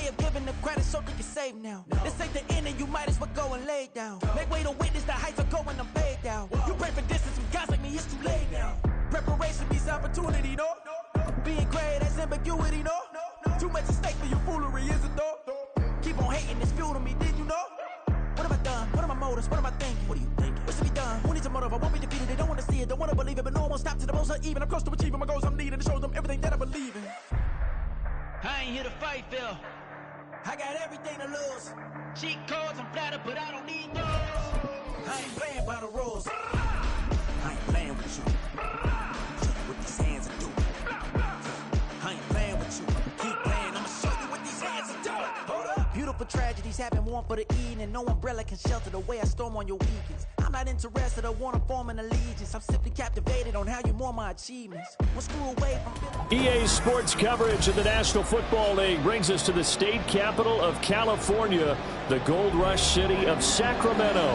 way of giving them credit so they can save now. This ain't the end and you might as well go and lay down. Make way to witness the heights of going and fade down. You pray for distance from guys like me, it's too late now. Preparation means opportunity, no? Being great, that's ambiguity, no? Too much at stake for your foolery, is it though? Keep on hating, it's fuel to me, did you know? What have I done? What are my motives? What am I thinking? What are you thinking? What should be done? Who needs a motive? I won't be defeated. They don't want to see it, don't want to believe it, but no one won't stop to the most uneven. I'm close to achieving my goals. I'm needing to show them everything that I believe in. I ain't here to fight, Phil. I got everything to lose. Cheat codes, I'm flattered, but I don't need those. I ain't playing by the rules. I ain't playing with you. Show you what these hands are doing. I ain't playing with you. Keep playing, I'ma show you what these hands are doing. Hold up. Beautiful tragedies happen, one for the evening. No umbrella can shelter the way I storm on your weekends. I'm not interested, I want to form an allegiance. I'm simply captivated on how you more my achievements. One screw away from EA Sports coverage of the National Football League brings us to the state capital of California, the Gold Rush city of Sacramento.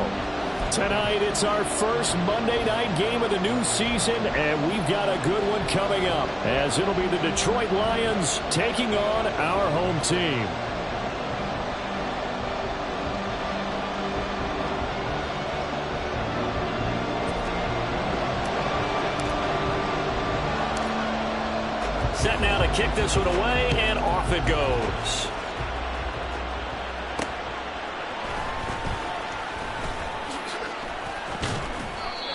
Tonight, it's our first Monday night game of the new season, and we've got a good one coming up, as it'll be the Detroit Lions taking on our home team. Set now to kick this one away, and off it goes.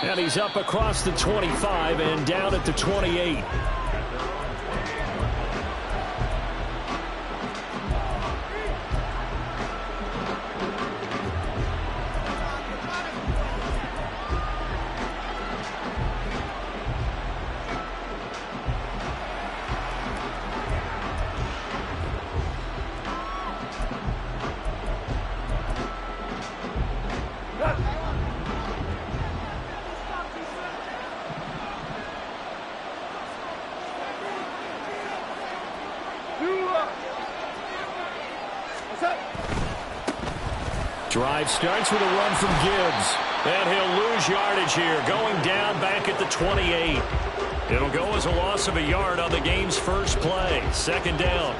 And he's up across the 25 and down at the 28. Drive starts with a run from Gibbs. And he'll lose yardage here, going down back at the 28. It'll go as a loss of a yard on the game's first play. Second down.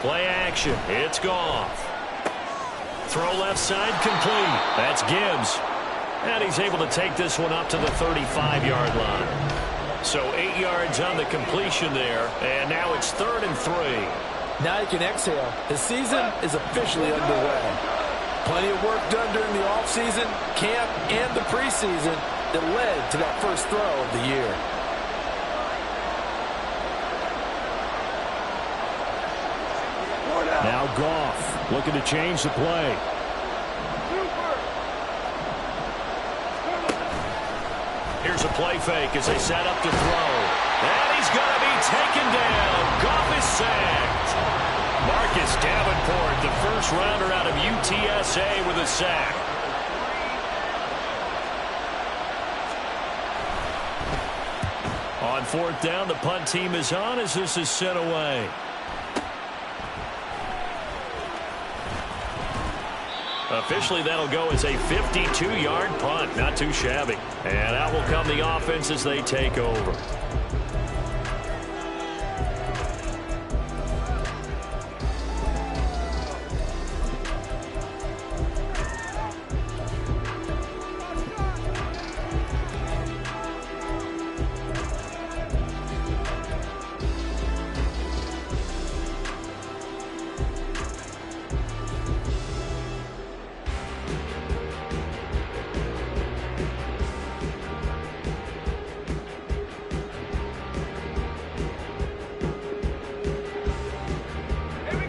Play action. It's Goff. Throw left side complete. That's Gibbs. And he's able to take this one up to the 35-yard line. So 8 yards on the completion there. And now it's 3rd and 3. Now you can exhale. The season is officially underway. Plenty of work done during the offseason, camp, and the preseason that led to that first throw of the year. Now Goff looking to change the play. Here's a play fake as they set up to throw. And he's going to be taken down. Goff is sacked. Marcus Davenport, the first rounder out of UTSA, with a sack. On 4th down, the punt team is on as this is sent away. Officially, that'll go as a 52-yard punt. Not too shabby. And out will come the offense as they take over.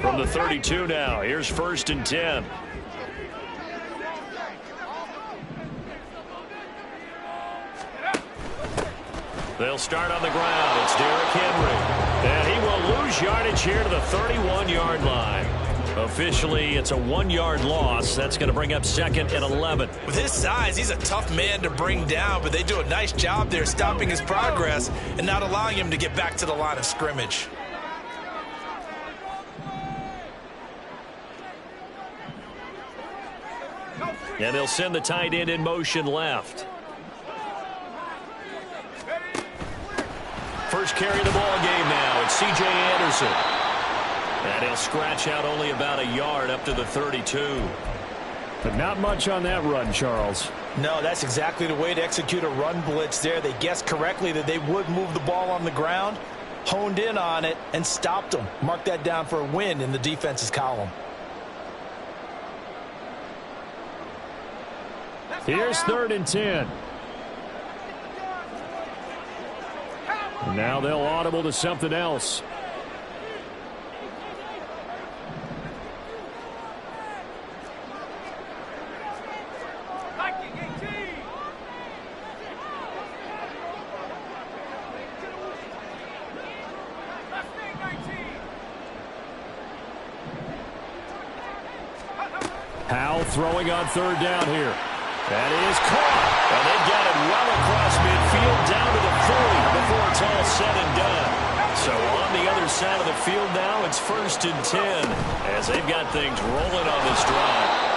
From the 32 now, here's 1st and 10. They'll start on the ground. It's Derrick Henry. And he will lose yardage here to the 31-yard line. Officially, it's a 1-yard loss. That's going to bring up second and 11. With his size, he's a tough man to bring down, but they do a nice job there stopping his progress and not allowing him to get back to the line of scrimmage. And they'll send the tight end in motion left. First carry of the ball game now. It's C.J. Anderson. And he'll scratch out only about a yard up to the 32. But not much on that run, Charles. No, that's exactly the way to execute a run blitz there. They guessed correctly that they would move the ball on the ground, honed in on it, and stopped them. Mark that down for a win in the defense's column. Here's 3rd and 10. And now they'll audible to something else. Howell throwing on 3rd down here. That is caught. And they've got it well across midfield down to the 40 before it's all said and done. So on the other side of the field now, it's 1st and 10 as they've got things rolling on this drive.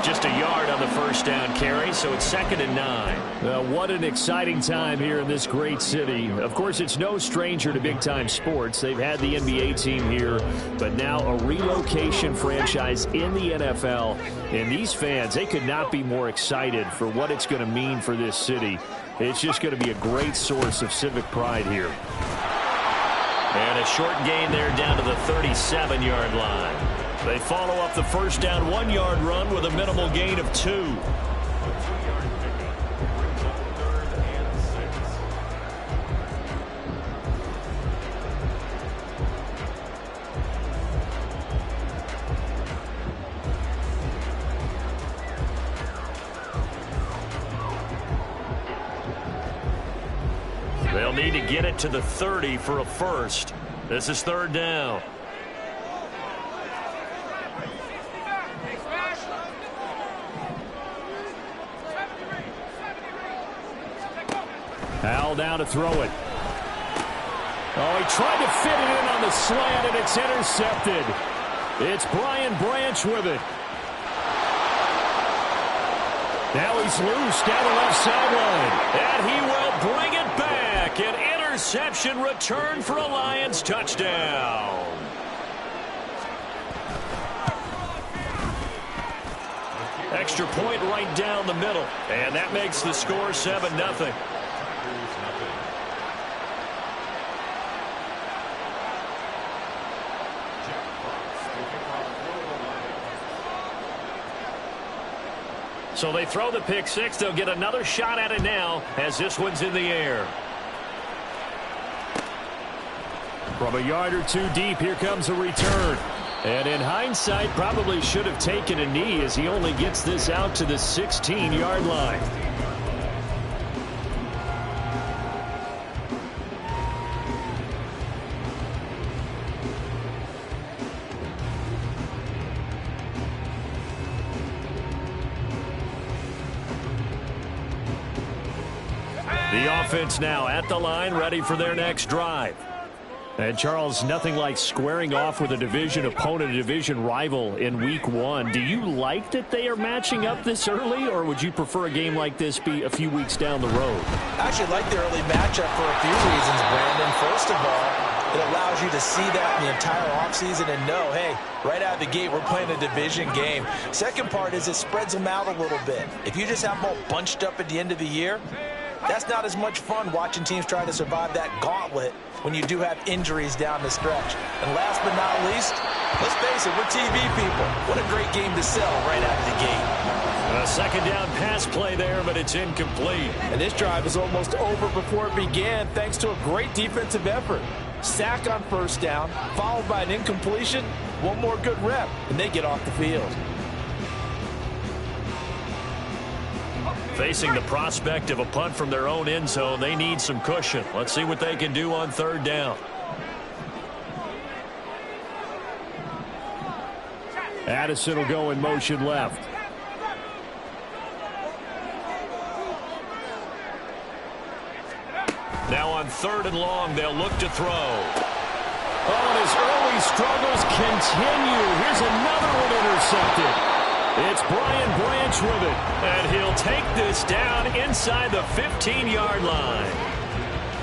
Just a yard on the first down carry, so it's 2nd and 9. Well, what an exciting time here in this great city. Of course, it's no stranger to big-time sports. They've had the NBA team here, but now a relocation franchise in the NFL. And these fans, they could not be more excited for what it's going to mean for this city. It's just going to be a great source of civic pride here. And a short gain there down to the 37-yard line. They follow up the first down 1-yard run with a minimal gain of 2. They'll need to get it to the 30 for a first. This is 3rd down. Howell down to throw it. Oh, he tried to fit it in on the slant, and it's intercepted. It's Brian Branch with it. Now he's loose down the left sideline. And he will bring it back. An interception return for a Lions touchdown. Extra point right down the middle. And that makes the score 7-0. So they throw the pick six. They'll get another shot at it now as this one's in the air. From a yard or two deep, here comes a return. And in hindsight, probably should have taken a knee as he only gets this out to the 16-yard line. The offense now at the line, ready for their next drive. And, Charles, nothing like squaring off with a division opponent, a division rival in Week 1. Do you like that they are matching up this early, or would you prefer a game like this be a few weeks down the road? I actually like the early matchup for a few reasons, Brandon. First of all, it allows you to see that in the entire offseason and know, hey, right out of the gate, we're playing a division game. Second part is it spreads them out a little bit. If you just have them all bunched up at the end of the year, that's not as much fun watching teams try to survive that gauntlet when you do have injuries down the stretch. And last but not least, let's face it, we're TV people. What a great game to sell right out of the gate. A second down pass play there, but it's incomplete. And this drive is almost over before it began thanks to a great defensive effort. Sack on first down, followed by an incompletion, one more good rep, and they get off the field. Facing the prospect of a punt from their own end zone, they need some cushion. Let's see what they can do on third down. Addison will go in motion left. Now on 3rd and long, they'll look to throw. Oh, and his early struggles continue. Here's another one intercepted. It's Brian Branch with it. And he'll take this down inside the 15-yard line.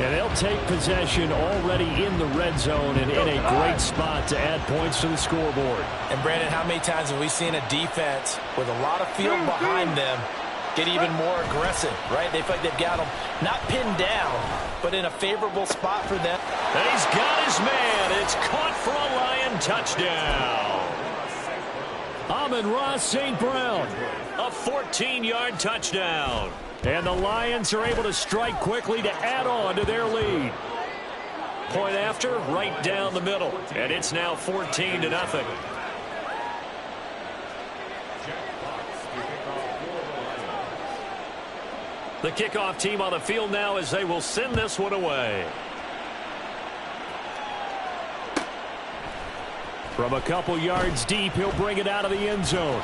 And they'll take possession already in the red zone and in a great spot to add points to the scoreboard. And, Brandon, how many times have we seen a defense with a lot of field behind them get even more aggressive, right? They feel like they've got them not pinned down, but in a favorable spot for them. And he's got his man. It's caught for a Lion touchdown. Amon-Ra St. Brown. A 14-yard touchdown. And the Lions are able to strike quickly to add on to their lead. Point after, right down the middle. And it's now 14-0. The kickoff team on the field now as they will send this one away. From a couple yards deep, he'll bring it out of the end zone.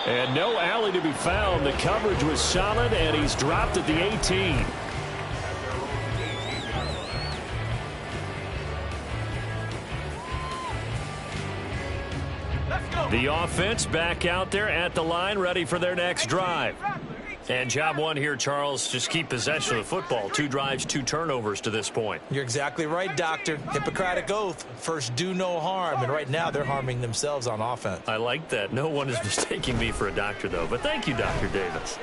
And no alley to be found. The coverage was solid, and he's dropped at the 18. The offense back out there at the line, ready for their next drive. And job one here, Charles, just keep possession of the football. 2 drives, 2 turnovers to this point. You're exactly right, Doctor. Hippocratic oath. First, do no harm. And right now, they're harming themselves on offense. I like that. No one is mistaking me for a doctor, though. But thank you, Dr. Davis.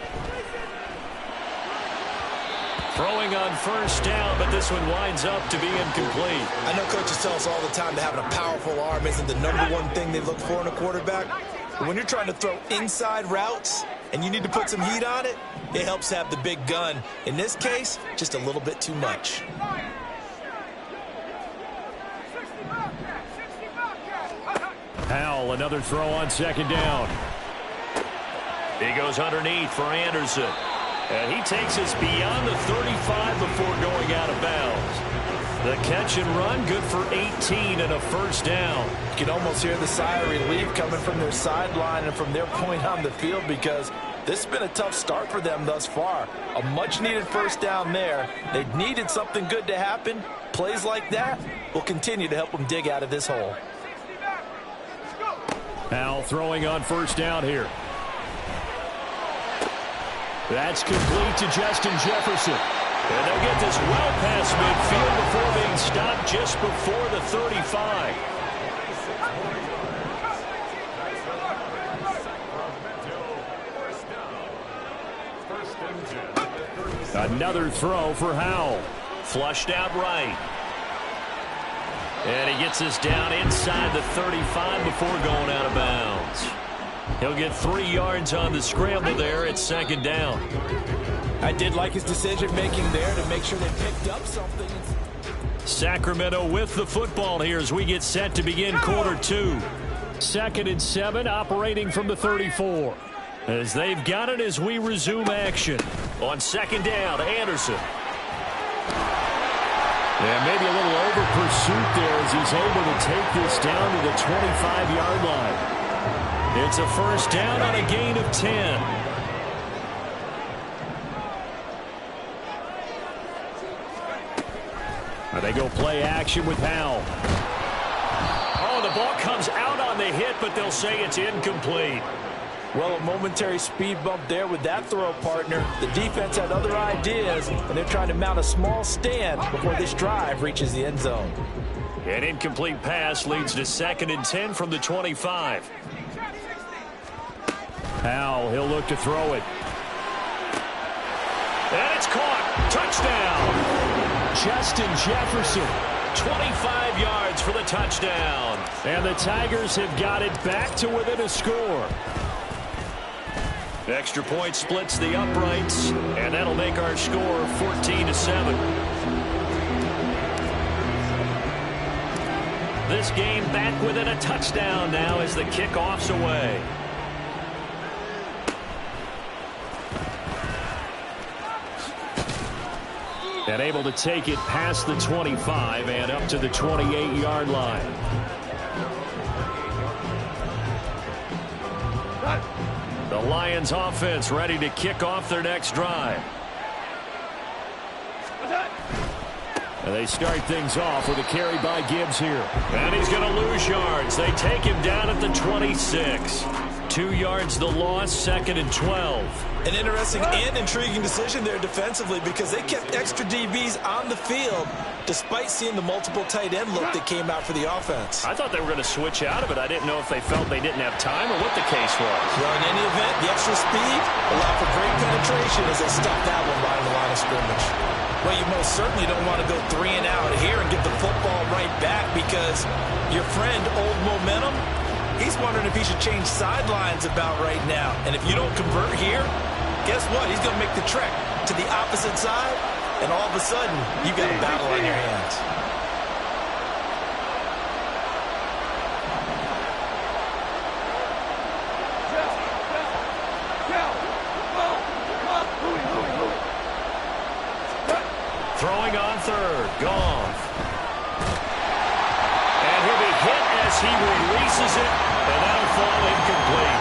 Throwing on 1st down, but this one winds up to be incomplete. I know coaches tell us all the time that having a powerful arm isn't the #1 thing they look for in a quarterback. But when you're trying to throw inside routes and you need to put some heat on it, it helps have the big gun. In this case, just a little bit too much. Howell, another throw on 2nd down. He goes underneath for Anderson. And he takes us beyond the 35 before going out of bounds. The catch and run, good for 18 and a 1st down. You can almost hear the sigh of relief coming from their sideline and from their point on the field because this has been a tough start for them thus far. A much-needed 1st down there. They needed something good to happen. Plays like that will continue to help them dig out of this hole. Howell throwing on 1st down here. That's complete to Justin Jefferson. And they'll get this well past midfield before being stopped just before the 35. Another throw for Howell. Flushed out right. And he gets us down inside the 35 before going out of bounds. He'll get 3 yards on the scramble there at 2nd down. I did like his decision-making there to make sure they picked up something. Sacramento with the football here as we get set to begin quarter 2. 2nd and 7, operating from the 34. As they've got it as we resume action. On 2nd down, Anderson. And maybe a little over pursuit there as he's able to take this down to the 25-yard line. It's a 1st down on a gain of 10. They go play action with Howell. Oh, the ball comes out on the hit, but they'll say it's incomplete. Well, a momentary speed bump there with that throw, partner. The defense had other ideas, and they're trying to mount a small stand before this drive reaches the end zone. An incomplete pass leads to 2nd and 10 from the 25. Howell, he'll look to throw it. And it's caught. Touchdown. Justin Jefferson. 25 yards for the touchdown. And the Tigers have got it back to within a score. Extra point splits the uprights, and that'll make our score 14-7. This game back within a touchdown now as the kickoff's away. And able to take it past the 25 and up to the 28-yard line. Lions offense ready to kick off their next drive. And they start things off with a carry by Gibbs here. And he's going to lose yards. They take him down at the 26. 2 yards the loss, 2nd and 12. An interesting and intriguing decision there defensively because they kept extra DBs on the field despite seeing the multiple tight end look that came out for the offense. I thought they were going to switch out of it. I didn't know if they felt they didn't have time or what the case was. Well, in any event, the extra speed allowed for great penetration as they stuffed that one right in the line of scrimmage. Well, you most certainly don't want to go 3 and out here and get the football right back because your friend, Old Momentum, he's wondering if he should change sidelines about right now. And if you don't convert here, guess what? He's going to make the trek to the opposite side, and all of a sudden, you've got a battle on your hands. Throwing on third, Goff. And he'll be hit as he releases it, and that'll fall incomplete.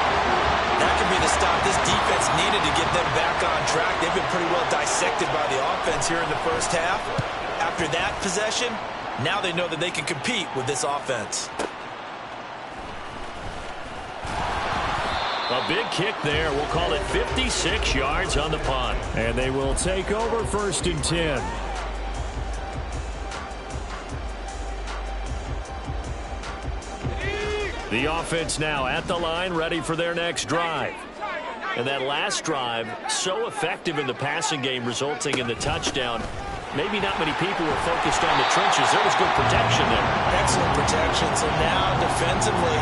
That could be the stop this defense needed to get them back on track. They've been pretty well dissected by the offense here in the first half. After that possession, now they know that they can compete with this offense. A big kick there. We'll call it 56 yards on the punt. And they will take over 1st and 10. The offense now at the line, ready for their next drive. And that last drive, so effective in the passing game, resulting in the touchdown. Maybe not many people were focused on the trenches. There was good protection there. Excellent protection. So now, defensively,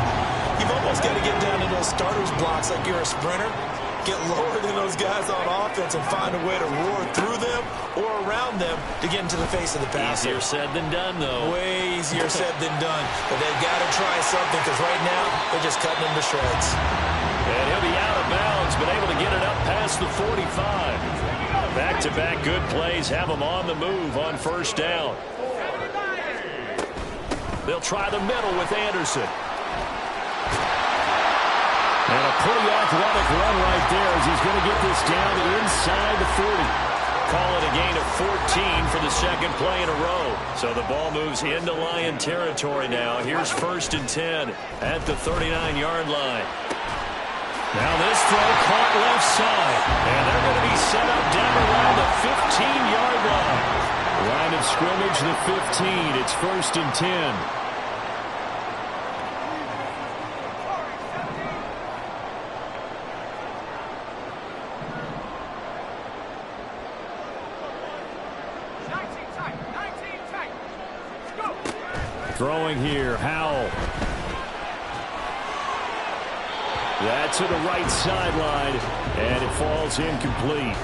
you've almost got to get down to those starters blocks like you're a sprinter. Get lower than those guys on offense and find a way to roar through them or around them to get into the face of the passer. Easier said than done, though. Way easier said than done. But they've got to try something because right now they're just cutting them to shreds. And he'll be out of bounds, but able to get it up past the 45. Back-to-back good plays have them on the move on 1st down. They'll try the middle with Anderson. And a pretty athletic run right there as he's going to get this down inside the 40. Call it a gain of 14 for the 2nd play in a row. So the ball moves into Lion territory now. Here's 1st and 10 at the 39-yard line. Now this throw caught left side. And they're going to be set up down around the 15-yard line. Line of scrimmage, the 15. It's 1st and 10. Throwing here, Howell. That to the right sideline, and it falls incomplete.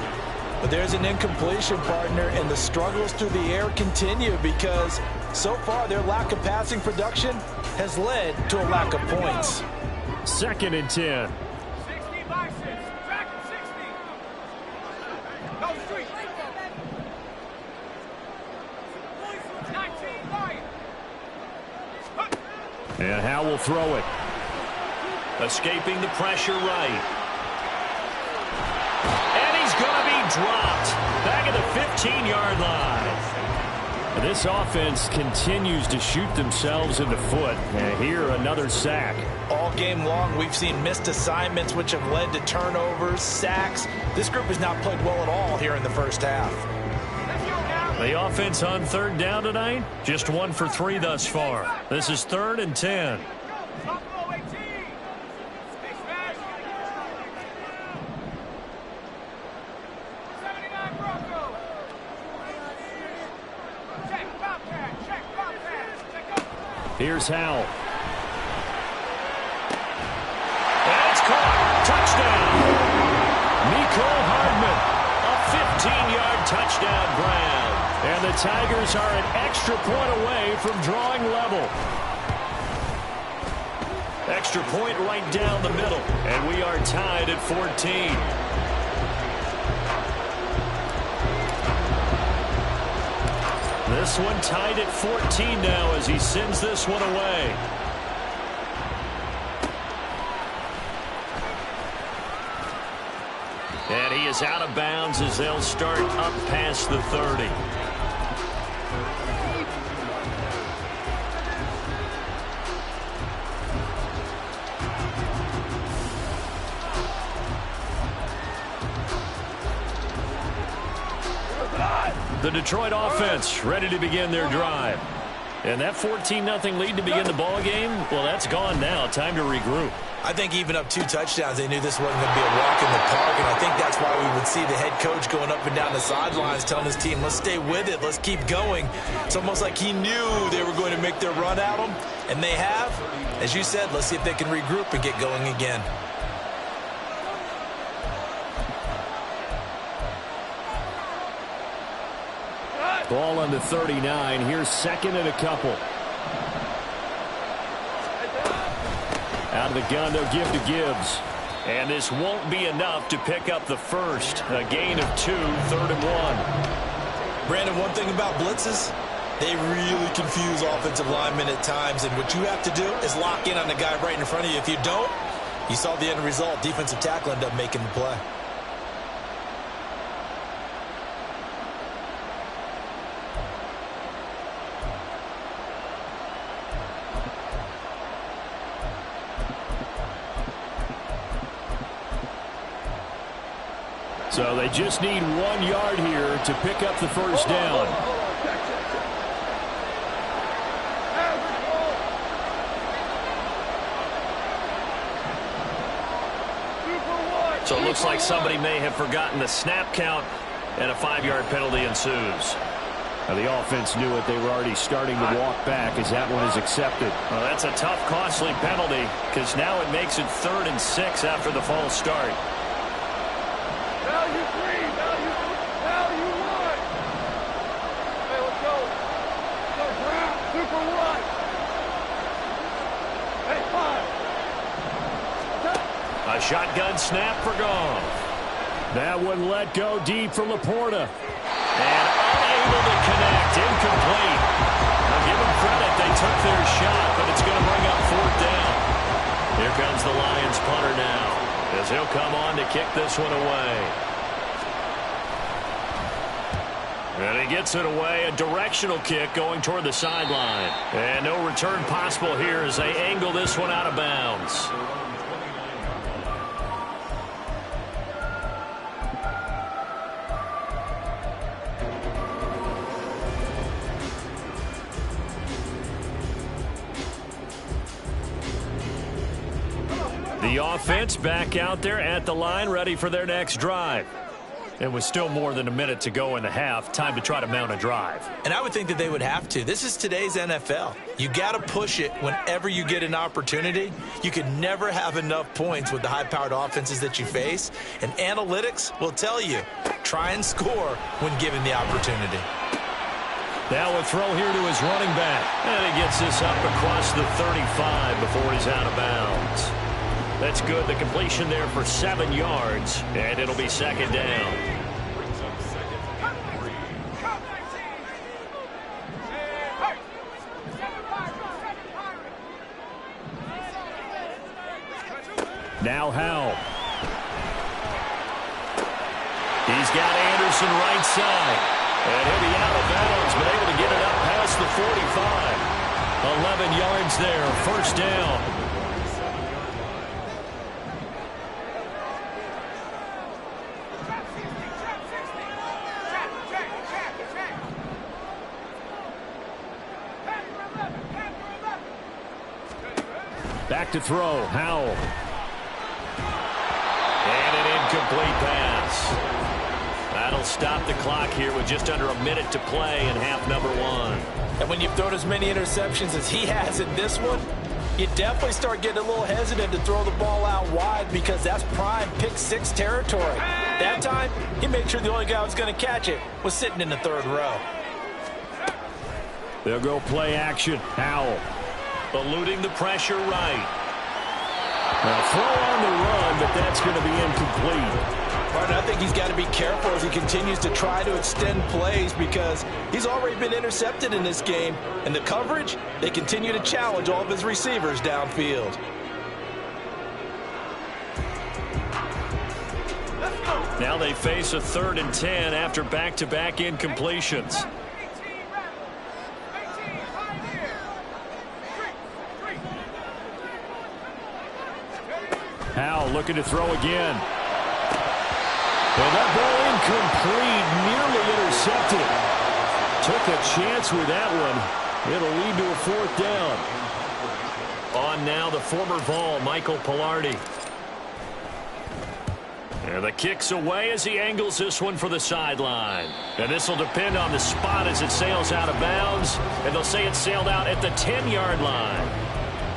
But there's an incompletion, partner, and the struggles through the air continue because so far their lack of passing production has led to a lack of points. 2nd and 10. 60 by 6. Track 60. Go street. 19 by. And Howell will throw it. Escaping the pressure right. And he's going to be dropped. Back at the 15-yard line. This offense continues to shoot themselves in the foot. And here, another sack. All game long, we've seen missed assignments, which have led to turnovers, sacks. This group has not played well at all here in the first half. The offense on 3rd down tonight, just 1 for 3 thus far. This is 3rd and 10. Here's Howell. And it's caught. Touchdown. Nicole Hardman. A 15-yard touchdown grab. And the Tigers are an extra point away from drawing level. Extra point right down the middle. And we are tied at 14. This one tied at 14 now as he sends this one away. is out of bounds as they'll start up past the 30. The Detroit offense ready to begin their drive. And that 14-0 lead to begin the ball game, well, that's gone now. Time to regroup. I think even up 2 touchdowns, they knew this wasn't going to be a walk in the park, and I think that's why we would see the head coach going up and down the sidelines telling his team, let's stay with it, let's keep going. It's almost like he knew they were going to make their run at him, and they have. As you said, let's see if they can regroup and get going again. Ball on the 39. Here's second and a couple. Out of the gun, they'll give to Gibbs. And this won't be enough to pick up the first. A gain of 2, 3rd and 1. Brandon, one thing about blitzes, they really confuse offensive linemen at times. And what you have to do is lock in on the guy right in front of you. If you don't, you saw the end result. Defensive tackle ended up making the play. So they just need 1 yard here to pick up the first down. So it looks like somebody may have forgotten the snap count, and a 5-yard penalty ensues. Now the offense knew it. They were already starting to walk back as that one is accepted. Well, that's a tough, costly penalty because now it makes it 3rd and 6 after the false start. Value 3, value 1. Hey, let's go. Go, Brown, super 1. Hey, 5. A shotgun snap for Goff. That one let go deep for Laporta. And unable to connect, incomplete. Now give them credit, they took their shot, but it's going to bring up 4th down. Here comes the Lions punter now, as he'll come on to kick this one away. And he gets it away, a directional kick going toward the sideline. And no return possible here as they angle this one out of bounds. The offense back out there at the line, ready for their next drive. And with still more than a minute to go in the half, time to try to mount a drive. And I would think that they would have to. This is today's NFL. You got to push it whenever you get an opportunity. You can never have enough points with the high-powered offenses that you face. And analytics will tell you, try and score when given the opportunity. Now a throw here to his running back. And he gets this up across the 35 before he's out of bounds. That's good. The completion there for 7 yards, and it'll be 2nd down. Now Howell. He's got Anderson right side. And he'll be out of bounds, but able to get it up past the 45. 11 yards there, 1st down. Back to throw, Howell. And an incomplete pass. That'll stop the clock here with just under a minute to play in half number 1. And when you've thrown as many interceptions as he has in this one, you definitely start getting a little hesitant to throw the ball out wide because that's prime pick-6 territory. That time, he made sure the only guy who was going to catch it was sitting in the 3rd row. They'll go play action. Howell. Eluding the pressure right. Now throw on the run, but that's going to be incomplete. Martin, I think he's got to be careful as he continues to try to extend plays because he's already been intercepted in this game. And the coverage, they continue to challenge all of his receivers downfield. Let's go. Now they face a 3rd and 10 after back-to-back incompletions. Howell looking to throw again. And that ball incomplete, nearly intercepted. Took a chance with that one. It'll lead to a 4th down. On now the former Vol, Michael Pilardi. And the kick's away as he angles this one for the sideline. And this will depend on the spot as it sails out of bounds. And they'll say it sailed out at the 10-yard line.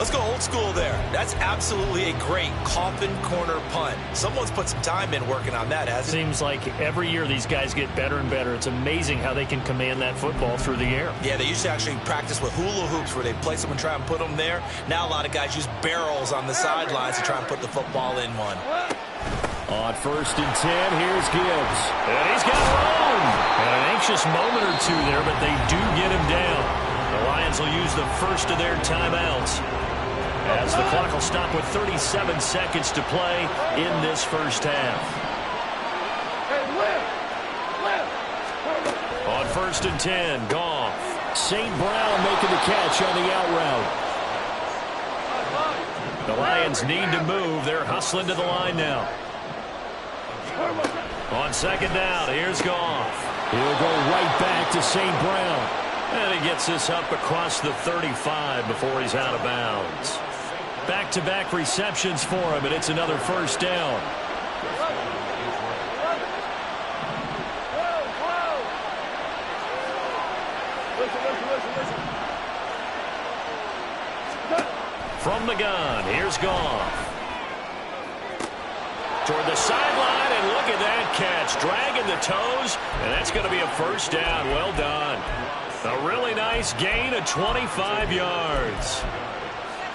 Let's go old school there. That's absolutely a great coffin corner punt. Someone's put some time in working on that, hasn't it? Seems like every year these guys get better and better. It's amazing how they can command that football through the air. Yeah, they used to actually practice with hula hoops where they place them and try and put them there. Now a lot of guys use barrels on the sidelines to try and put the football in one. On 1st and 10, here's Gibbs. And he's got room. And an anxious moment or two there, but they do get him down. The Lions will use the first of their timeouts, as the clock will stop with 37 seconds to play in this first half. On 1st and 10, Goff. St. Brown making the catch on the out route. The Lions need to move. They're hustling to the line now. On 2nd down, here's Goff. He'll go right back to St. Brown. And he gets this up across the 35 before he's out of bounds. Back-to-back receptions for him, and it's another 1st down. From the gun, here's Goff. Toward the sideline, and look at that catch. Dragging the toes, and that's going to be a 1st down. Well done. A really nice gain of 25 yards.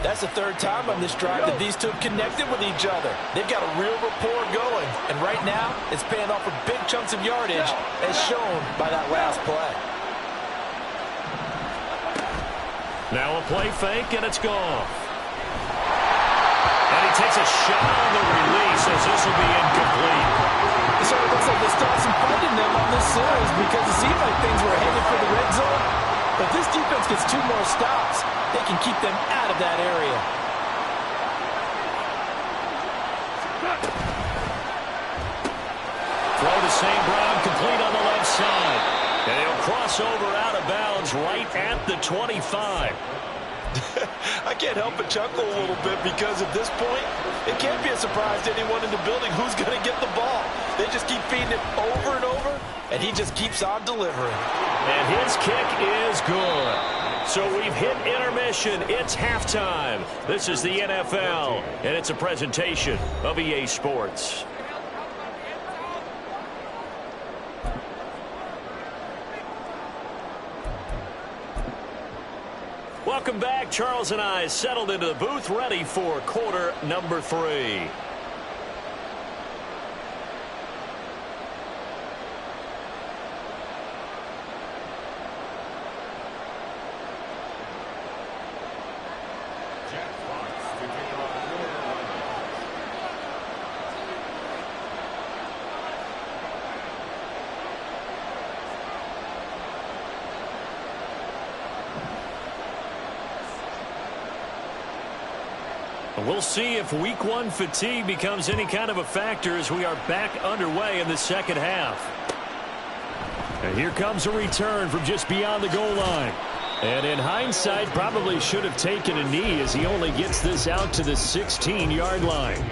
That's the 3rd time on this drive that these two have connected with each other. They've got a real rapport going. And right now, it's paying off with big chunks of yardage, as shown by that last play. Now a play fake, and it's Goff. And he takes a shot on the release, as this will be incomplete. So it looks like they start some fighting them on this series because it seemed like things were headed for the red zone. But this defense gets 2 more stops. They can keep them out of that area. Throw to St. Brown, complete on the left side. And he'll cross over out of bounds right at the 25. I can't help but chuckle a little bit because at this point, it can't be a surprise to anyone in the building who's going to get the ball. They just keep feeding it over and over, and he just keeps on delivering. And his kick is good. So we've hit intermission. It's halftime. This is the NFL, and it's a presentation of EA Sports. Welcome back. Charles and I settled into the booth, ready for quarter number 3. We'll see if week 1 fatigue becomes any kind of a factor as we are back underway in the second half. And here comes a return from just beyond the goal line. And in hindsight, probably should have taken a knee as he only gets this out to the 16-yard line.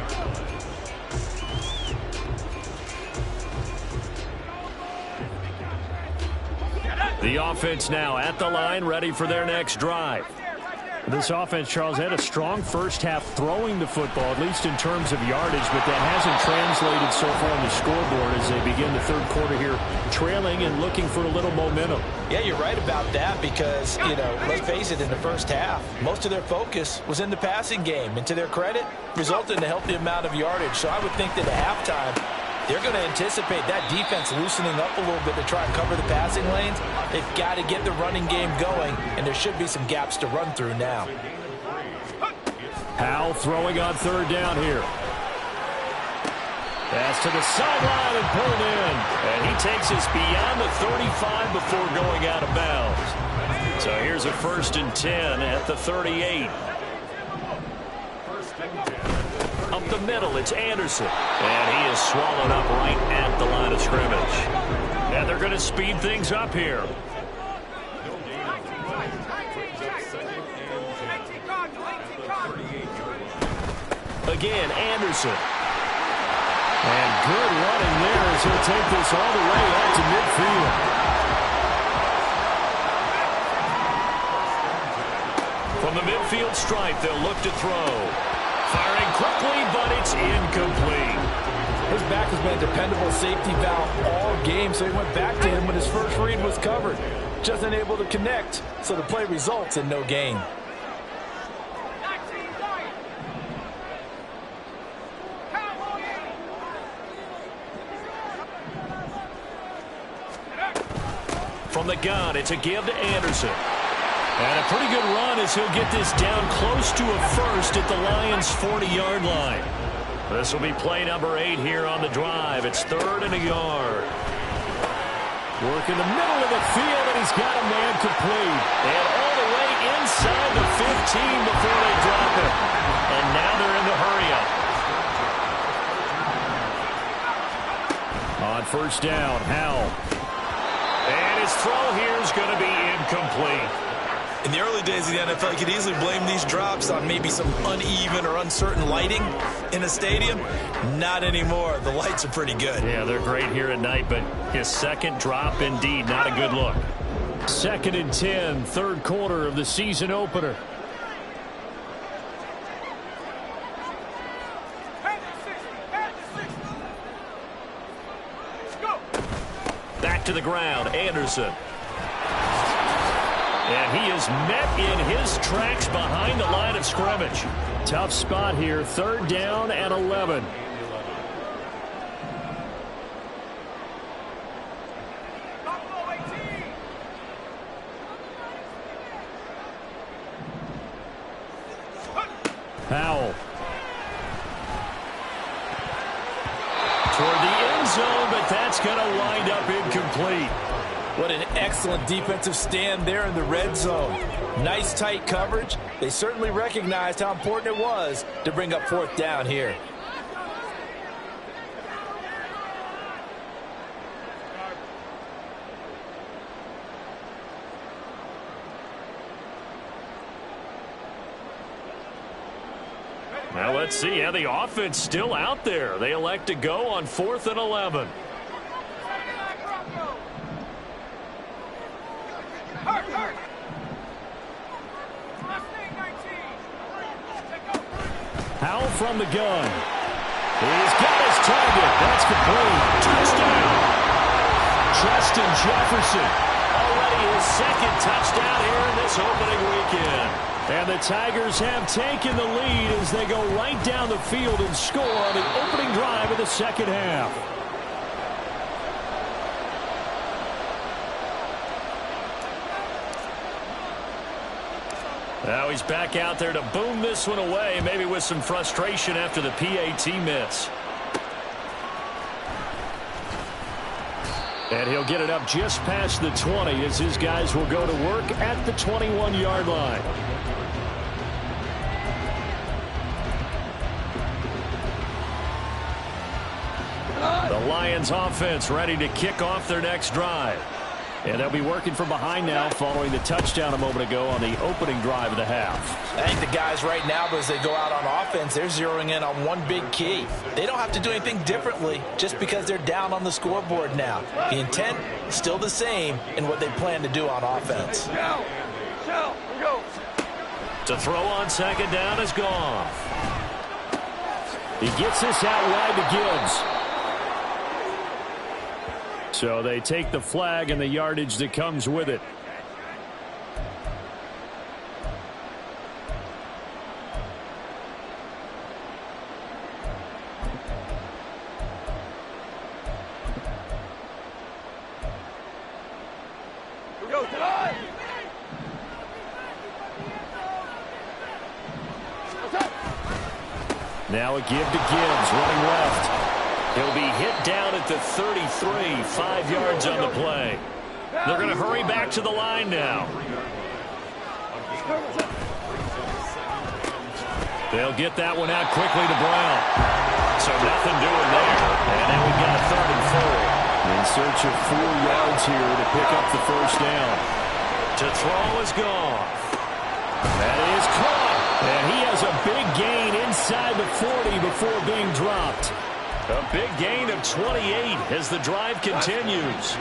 The offense now at the line, ready for their next drive. This offense, Charles, had a strong first half throwing the football, at least in terms of yardage, but that hasn't translated so far on the scoreboard as they begin the third quarter here, trailing and looking for a little momentum. Yeah, you're right about that because, let's face it, in the first half, most of their focus was in the passing game. And to their credit, resulted in a healthy amount of yardage. So I would think that at halftime, they're going to anticipate that defense loosening up a little bit to try and cover the passing lanes. They've got to get the running game going, and there should be some gaps to run through now. Howell throwing on third down here. Pass to the sideline and pulled in. And he takes us beyond the 35 before going out of bounds. So here's a 1st and 10 at the 38. Up the middle, it's Anderson. And he is swallowed up right at the line of scrimmage. And they're going to speed things up here. Again, Anderson. And good running there as he'll take this all the way out to midfield. From the midfield stripe, they'll look to throw. Firing quickly, but it's incomplete. His back has been a dependable safety valve all game, so he went back to him when his first read was covered. Just unable to connect, so the play results in no gain. From the gun, it's a give to Anderson. And a pretty good run as he'll get this down close to a first at the Lions' 40-yard line. This will be play number 8 here on the drive. It's 3rd and a yard. Work in the middle of the field, and he's got a man complete. And all the way inside the 15 before they drop it. And now they're in the hurry-up. On 1st down, Howell. And his throw here is going to be incomplete. In the early days of the NFL, you could easily blame these drops on maybe some uneven or uncertain lighting in a stadium. Not anymore. The lights are pretty good. Yeah, they're great here at night, but his second drop, indeed, not a good look. 2nd and 10, 3rd quarter of the season opener. Back to the ground, Anderson. And he is met in his tracks behind the line of scrimmage. Tough spot here, 3rd down and 11. Howell. Toward the end zone, but that's going to wind up incomplete. What an excellent defensive stand there in the red zone. Nice tight coverage. They certainly recognized how important it was to bring up 4th down here. Now let's see how the offense still out there. They elect to go on 4th and 11. Howell from the gun. He's got his target. That's complete. Touchdown. Justin Jefferson. Already his 2nd touchdown here in this opening weekend. And the Tigers have taken the lead as they go right down the field and score on the opening drive of the 2nd half. Now he's back out there to boom this one away, maybe with some frustration after the PAT miss. And he'll get it up just past the 20 as his guys will go to work at the 21-yard line. The Lions offense ready to kick off their next drive. And they'll be working from behind now following the touchdown a moment ago on the opening drive of the half. I think the guys right now, as they go out on offense, they're zeroing in on one big key. They don't have to do anything differently just because they're down on the scoreboard now. The intent is still the same in what they plan to do on offense. To throw on 2nd down is gone. He gets this out wide to Gibbs. So they take the flag and the yardage that comes with it. Here we go, tonight. Now a give to Gibbs, running left. He'll be hit down at the 33, 5 yards on the play. They're going to hurry back to the line now. They'll get that one out quickly to Brown. So nothing doing there. And now we've got a 3rd and 4. In search of 4 yards here to pick up the first down. To throw is gone. That is caught. And he has a big gain inside the 40 before being dropped. A big gain of 28 as the drive continues.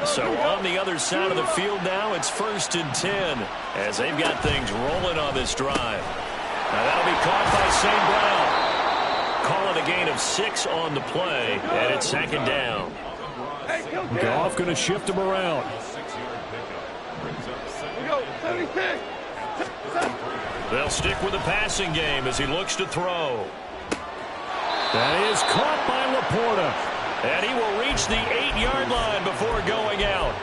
So on the other side of the field now, it's 1st and 10 as they've got things rolling on this drive. Now that'll be caught by St. Brown. Call it a gain of 6 on the play, and it's 2nd down. Goff going to shift him around. They'll stick with the passing game as he looks to throw. That is caught by Laporta. And he will reach the 8-yard line before going out.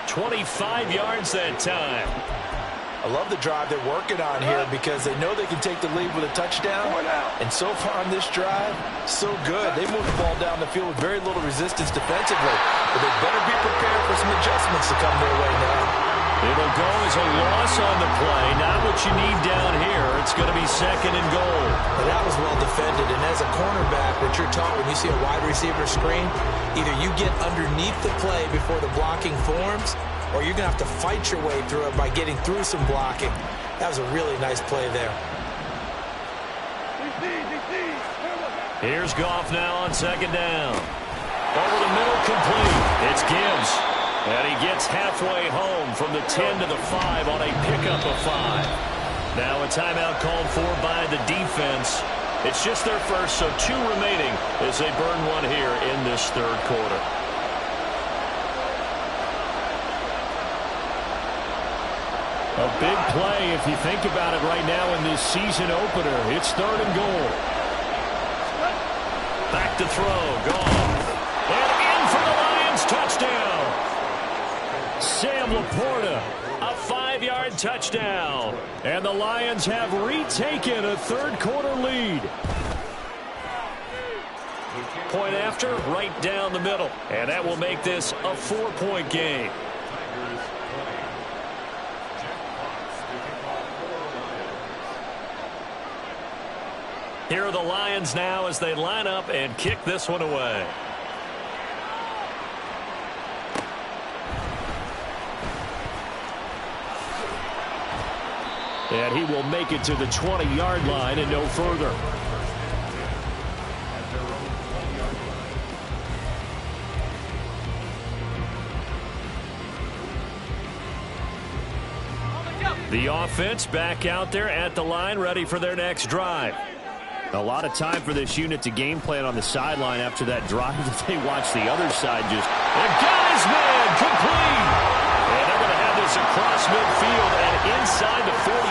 25 yards that time. I love the drive they're working on here because they know they can take the lead with a touchdown. And so far on this drive, so good. They moved the ball down the field with very little resistance defensively. But they better be prepared for some adjustments to come their way now. It'll go as a loss on the play. Not what you need down here. It's going to be 2nd and goal. Well, that was well defended. And as a cornerback, what you're taught when you see a wide receiver screen, either you get underneath the play before the blocking forms, or you're going to have to fight your way through it by getting through some blocking. That was a really nice play there. Here's Goff now on 2nd down. Over the middle, complete. It's Gibbs. And he gets halfway home from the 10 to the 5 on a pickup of 5. Now a timeout called for by the defense. It's just their first, so 2 remaining as they burn one here in this 3rd quarter. A big play if you think about it right now in this season opener. It's 3rd and goal. Back to throw. Goff. And in for the Lions. Touchdown. Sam Laporta. A 5-yard touchdown. And the Lions have retaken a 3rd quarter lead. Point after, right down the middle. And that will make this a 4-point game. Here are the Lions now as they line up and kick this one away. And he will make it to the 20-yard line and no further. The offense back out there at the line, ready for their next drive. A lot of time for this unit to game plan on the sideline after that drive that they watch the other side just... And got his man complete. And they're going to have this across midfield and inside the 45.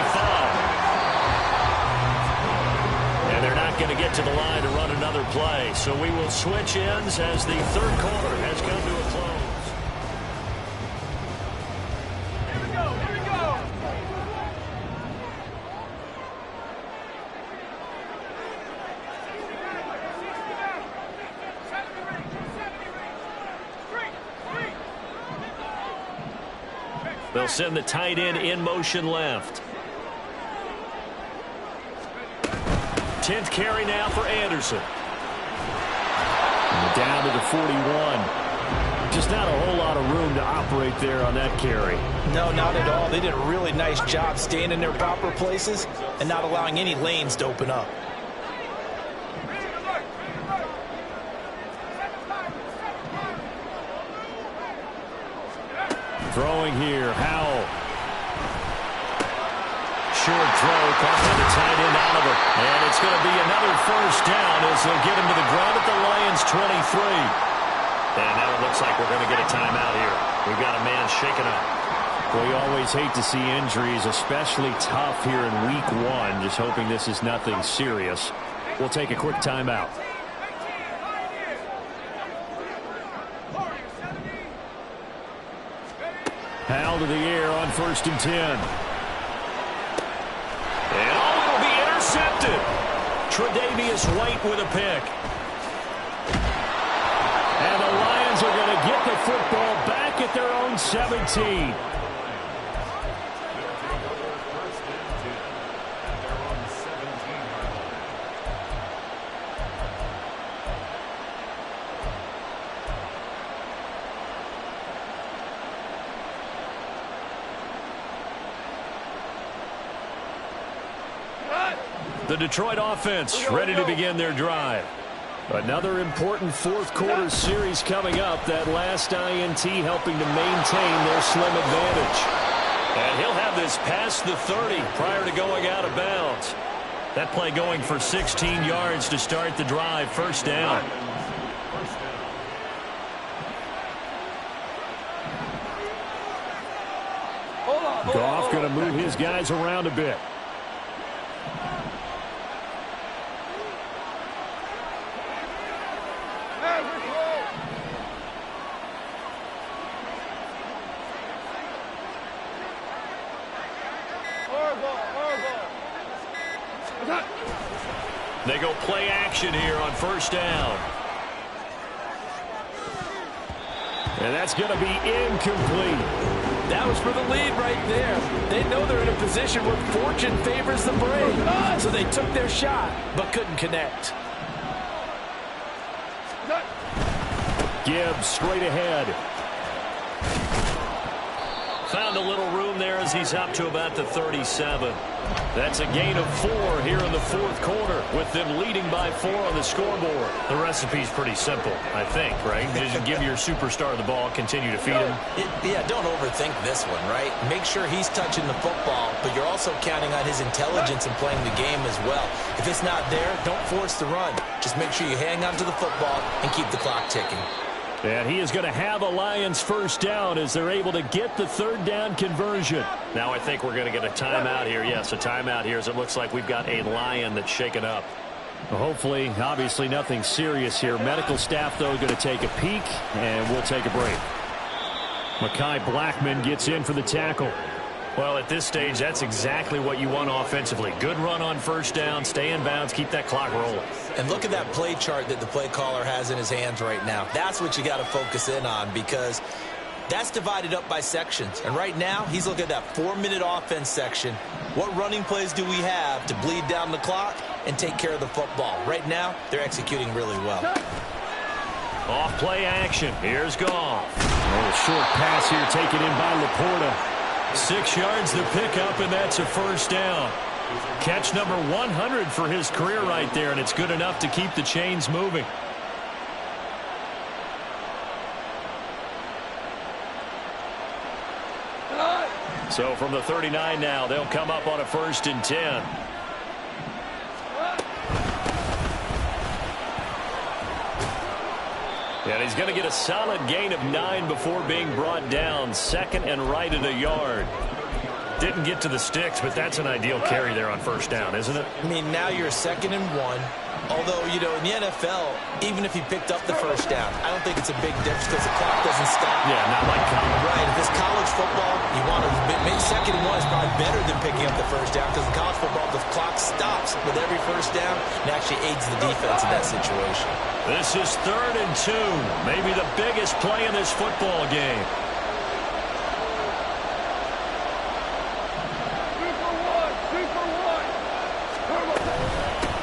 And they're not going to get to the line to run another play. So we will switch ends as the 3rd quarter has come to a close. They'll send the tight end in motion left. 10th carry now for Anderson. And down to the 41. Just not a whole lot of room to operate there on that carry. No, not at all. They did a really nice job staying in their proper places and not allowing any lanes to open up. Throwing here, Howell. Short throw, caught by the tight end Oliver. And it's going to be another 1st down as they'll get him to the ground at the Lions 23. And now it looks like we're going to get a timeout here. We've got a man shaken up. We always hate to see injuries, especially tough here in week 1. Just hoping this is nothing serious. We'll take a quick timeout. Howell to the air on 1st and 10. And oh, it'll be intercepted. Tre'Davious White with a pick. the football back at their own 17. The Detroit offense ready to begin their drive. Another important fourth quarter series coming up. That last INT helping to maintain their slim advantage. And he'll have this past the 30 prior to going out of bounds. That play going for 16 yards to start the drive. First down. Goff going to move his guys around a bit. They go play action here on first down. And that's going to be incomplete. That was for the lead right there. They know they're in a position where fortune favors the brave. So they took their shot, but couldn't connect. Gibbs straight ahead. Found a little room there as he's up to about the 37. That's a gain of 4 here in the fourth quarter, with them leading by 4 on the scoreboard. The recipe's pretty simple, I think, right? Just give your superstar the ball, continue to feed him. Yeah, don't overthink this one, right? Make sure he's touching the football, but you're also counting on his intelligence in playing the game as well. If it's not there, don't force the run. Just make sure you hang on to the football and keep the clock ticking. And he is going to have a Lions first down as they're able to get the third down conversion. Now I think we're going to get a timeout here. Yes, a timeout here as it looks like we've got a Lion that's shaken up. Well, hopefully, obviously nothing serious here. Medical staff, though, going to take a peek, and we'll take a break. Mekhi Blackman gets in for the tackle. Well, at this stage, that's exactly what you want offensively. Good run on first down, stay in bounds, keep that clock rolling. And look at that play chart that the play caller has in his hands right now. That's what you got to focus in on, because that's divided up by sections. And right now, he's looking at that 4-minute offense section. What running plays do we have to bleed down the clock and take care of the football? Right now, they're executing really well. Off play action. Here's Goff. A little short pass here taken in by Laporta. 6 yards to pick up, and that's a first down. Catch number 100 for his career right there, and it's good enough to keep the chains moving. So from the 39 now, they'll come up on a 1st and 10. And he's going to get a solid gain of 9 before being brought down. 2nd and right at a yard. Didn't get to the sticks, but that's an ideal carry there on first down, isn't it? I mean, now you're 2nd and 1. Although, you know, in the NFL, even if he picked up the first down, I don't think it's a big difference because the clock doesn't stop. Yeah, not like college. Right. If it's college football, you want to make 2nd and 1 is probably better than picking up the first down, because in college football, the clock stops with every first down and actually aids the defense in that situation. This is 3rd and 2. Maybe the biggest play in this football game.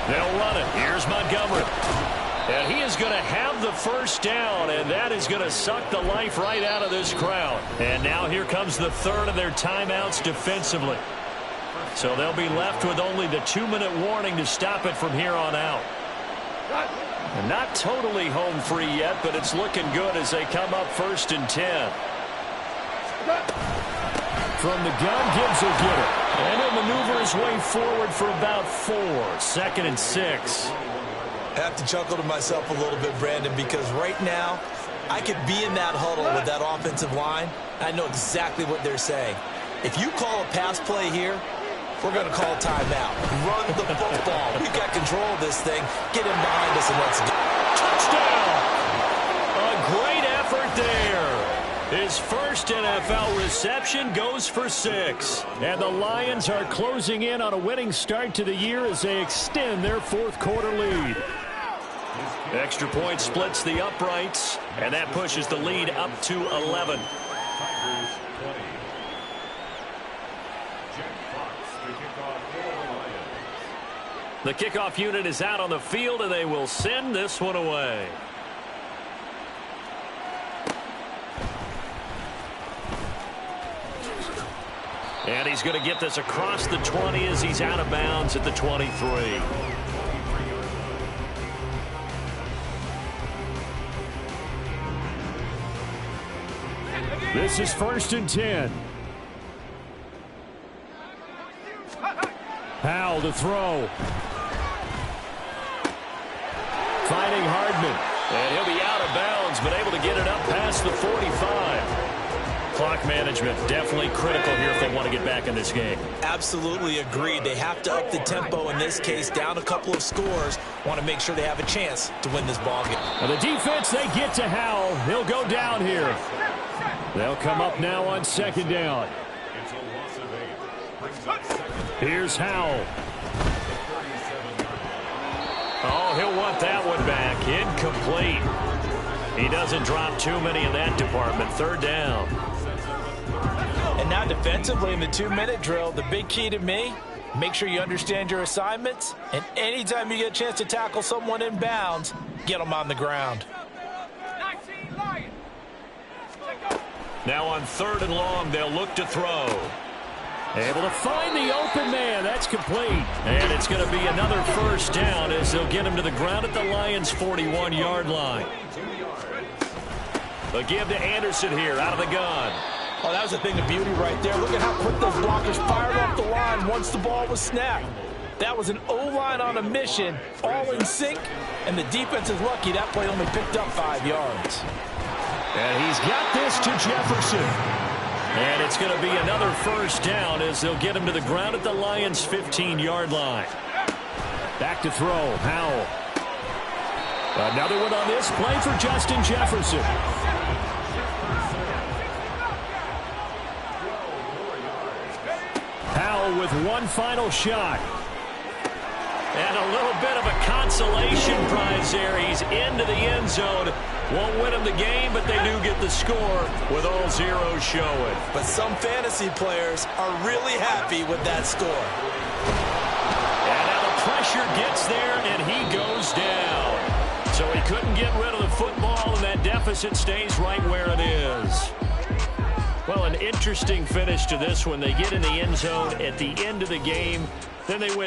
They'll run it. Here's Montgomery. And he is going to have the first down, and that is going to suck the life right out of this crowd. And now here comes the 3rd of their timeouts defensively. So they'll be left with only the 2-minute warning to stop it from here on out. And not totally home free yet, but it's looking good as they come up 1st and 10. From the gun, Gibbs will get it. And he'll maneuver his way forward for about 4. 2nd and 6. I have to chuckle to myself a little bit, Brandon, because right now I could be in that huddle with that offensive line. I know exactly what they're saying. If you call a pass play here, we're going to call timeout. Run the football. We've got control of this thing. Get him behind us and let's go. Touchdown! A great effort there. His first NFL reception goes for 6. And the Lions are closing in on a winning start to the year as they extend their fourth quarter lead. Extra point splits the uprights, and that pushes the lead up to 11. The kickoff unit is out on the field, and they will send this one away. And he's going to get this across the 20 as he's out of bounds at the 23. This is 1st and 10. Howell to throw. Finding Hardman. And he'll be out of bounds, but able to get it up past the 45. Clock management definitely critical here if they want to get back in this game. Absolutely agreed. They have to up the tempo in this case, down a couple of scores. Want to make sure they have a chance to win this ball game. Now the defense, they get to Howell. He'll go down here. They'll come up now on 2nd down. Here's Howell. Oh, he'll want that one back. Incomplete. He doesn't drop too many in that department. 3rd down. And now defensively in the 2-minute drill, the big key to me, make sure you understand your assignments, and anytime you get a chance to tackle someone in bounds, get them on the ground. Now on 3rd and long, they'll look to throw. Able to find the open man. That's complete. And it's going to be another 1st down as they'll get him to the ground at the Lions' 41-yard line. A give to Anderson here out of the gun. Oh, that was a thing of beauty right there. Look at how quick those blockers fired off the line once the ball was snapped. That was an O-line on a mission, all in sync, and the defense is lucky that play only picked up 5 yards. And he's got this to Jefferson. And it's going to be another 1st down as they'll get him to the ground at the Lions' 15-yard line. Back to throw, Howell. Another one on this play for Justin Jefferson. Howell with one final shot. And a little bit of a consolation prize there. He's into the end zone. Won't win them the game, but they do get the score with all zeros showing. But some fantasy players are really happy with that score. And now the pressure gets there, and he goes down. So he couldn't get rid of the football, and that deficit stays right where it is. Well, an interesting finish to this one. They get in the end zone at the end of the game. Then they win.